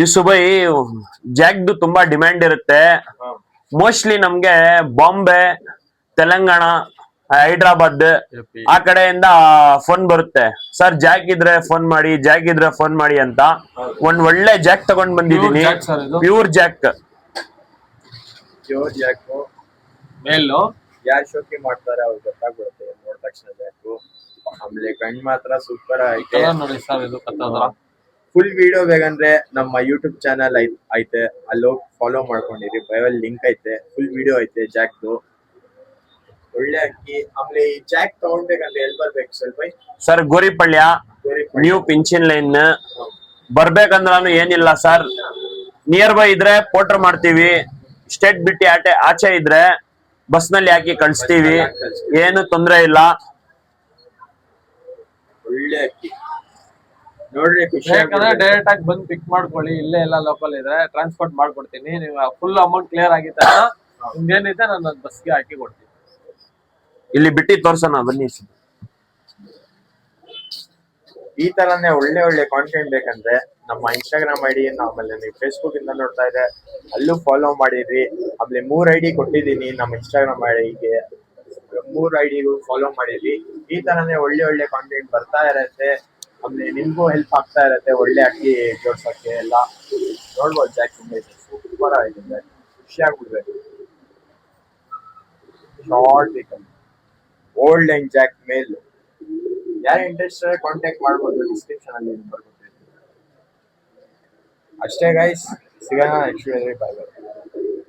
ಈ ಸುಬೈ ಜಾಕ್ದು ತುಂಬಾ ಡಿಮ್ಯಾಂಡ್ ಇರುತ್ತೆ. ಮೋಸ್ಟ್ಲಿ ನಮ್ಗೆ ಬಾಂಬೆ, ತೆಲಂಗಾಣ, ಹೈದ್ರಾಬಾದ್ ಆ ಕಡೆಯಿಂದ ಫೋನ್ ಬರುತ್ತೆ. ಸರ್ ಜಾಕ್ ಇದ್ರೆ ಫೋನ್ ಮಾಡಿ, ಜಾಕ್ ಇದ್ರೆ ಫೋನ್ ಮಾಡಿ ಅಂತ. ಒಂದ್ ಒಳ್ಳೆ ಜಾಕ್ ತಗೊಂಡ್ ಬಂದಿದ್ದೀನಿ, ಪ್ಯೂರ್ ಜಾಕ್. ಪ್ಯೂರ್ ಜಾಕು ಮೇಲು ಯಾರು ಶೋಕಿ ಮಾಡ್ತಾರೆ ಅವ್ರು ಗೊತ್ತಾಗ್ಬಿಡುತ್ತೆ ನೋಡಿದ ತಕ್ಷಣ ಜಾಕು. ಆಮೇಲೆ ಗಂಡ್ ಮಾತ್ರ ಸೂಪರ್ ಐತೆ ನೋಡಿ ಸರ್. ಇದು ಫುಲ್ ವಿಡಿಯೋ ಬೇಕಂದ್ರೆ ನಮ್ಮ ಯೂಟ್ಯೂಬ್ ಚಾನಲ್ ಐತೆ, ಅಲ್ಲಿ ಫಾಲೋ ಮಾಡ್ಕೊಂಡಿರಿ. ಬಯೋಲ್ ಲಿಂಕ್ ಐತೆ, ಫುಲ್ ವಿಡಿಯೋ ಐತೆ ಜಾಕ್ದು. ಒಳ್ಳೆ ಅಕ್ಕಿ. ಆಮೇಲೆ ಈ ಜಾಕ್ ತಗೊಂಡ್ಬೇಕಂದ್ರೆ ಎಲ್ಲಿ ಬರ್ಬೇಕು ಸ್ವಲ್ಪ? ಸರ್ ಗೋರಿಪಳ್ಯ, ನ್ಯೂ ಪಿಂಚಿನ್ ಲೈನ್ ಬರ್ಬೇಕಂದ್ರೂ ಏನಿಲ್ಲ ಸರ್. ನಿಯರ್ ಬೈ ಇದ್ರೆ ಪೋಟ್ರ್ ಮಾಡ್ತೀವಿ. ಸ್ಟೇಟ್ ಬಿಟ್ಟು ಆಚೆ ಇದ್ರೆ ಬಸ್ ನಲ್ಲಿ ಹಾಕಿ ಕಳಿಸ್ತೀವಿ, ಏನು ತೊಂದ್ರೆ ಇಲ್ಲ. ಒಳ್ಳೆ ಅಕ್ಕಿ ನೋಡ್ರಿ, ಖುಷಿ ಡೈರೆಕ್ಟ್ ಆಗಿ ಬಂದು ಪಿಕ್ ಮಾಡ್ಕೊಳ್ಳಿ. ಇಲ್ಲೇ ಎಲ್ಲ ಲೋಕಲ್ ಇದ್ರೆ ಟ್ರಾನ್ಸ್ಪೋರ್ಟ್ ಮಾಡ್ಕೊಡ್ತೀನಿ. ನೀವು ಫುಲ್ ಅಮೌಂಟ್ ಕ್ಲಿಯರ್ ಆಗಿತ್ತ ನಿಮ್ದೇನಿದೆ ನಾನು ಬಸ್ಗೆ ಹಾಕಿ ಕೊಡ್ತೀನಿ. ಇಲ್ಲಿ ಬಿಟ್ಟು ತೋರ್ಸೋಣ ಬನ್ನಿ. ಈ ತರಾನೇ ಒಳ್ಳೆ ಒಳ್ಳೆ ಕಾಂಟೆಂಟ್ ಬೇಕಂದ್ರೆ ನಮ್ಮ ಇನ್ಸ್ಟಾಗ್ರಾಮ್ ಐಡಿ, ಆಮೇಲೆ ನೀವು ಫೇಸ್ಬುಕ್ ಇಂದ ನೋಡ್ತಾ ಇದ್ರೆ ಅಲ್ಲೂ ಫಾಲೋ ಮಾಡಿದ್ರಿ. ಆಮೇಲೆ 3 ID ಕೊಟ್ಟಿದ್ದೀನಿ ನಮ್ಮ ಇನ್ಸ್ಟಾಗ್ರಾಮ್ ಐಡಿಗೆ, 3 IDಗೂ ಫಾಲೋ ಮಾಡಿದ್ರಿ. ಈ ತರಾನೇ ಒಳ್ಳೆ ಒಳ್ಳೆ ಕಾಂಟೆಂಟ್ ಬರ್ತಾ ಇರತ್ತೆ. ಆಮೇಲೆ ನಿಮ್ಗೂ ಹೆಲ್ಪ್ ಆಗ್ತಾ ಇರತ್ತೆ ಒಳ್ಳೆ ಅಕ್ಕಿ ಜೋಡ್ಸಕ್ಕೆ ಎಲ್ಲ. ನೋಡ್ಬೋದು ಜಾಕ್ ಸೂಪರ್ ಆಗಿದೆ ಜಾಕ್, ಖುಷಿ ಆಗ್ಬಿಡ್ಬೇಕು. ಶಾರ್ಟ್ ಬೇಕಂದ್ರೆ ಓಲ್ಡ್ ಅಂಡ್ ಜಾಕ್ ಮೇಲ್ ಯಾರು ಇಂಟ್ರೆಸ್ಟ್ ಕಾಂಟ್ಯಾಕ್ಟ್ ಮಾಡ್ಬೋದು, ಡಿಸ್ಕ್ರಿಪ್ಷನ್ ಅಲ್ಲಿ ಬರ್ಕೊಟ್ಟಿರ್ತೀನಿ. ಅಷ್ಟೇ ಗೈಸ್, ಸಿಗೋಣ ನೆಕ್ಸ್ಟ್ ವಿಡಿಯೋದಲ್ಲಿ. ಬಾಯ್ ಬಾಯ್.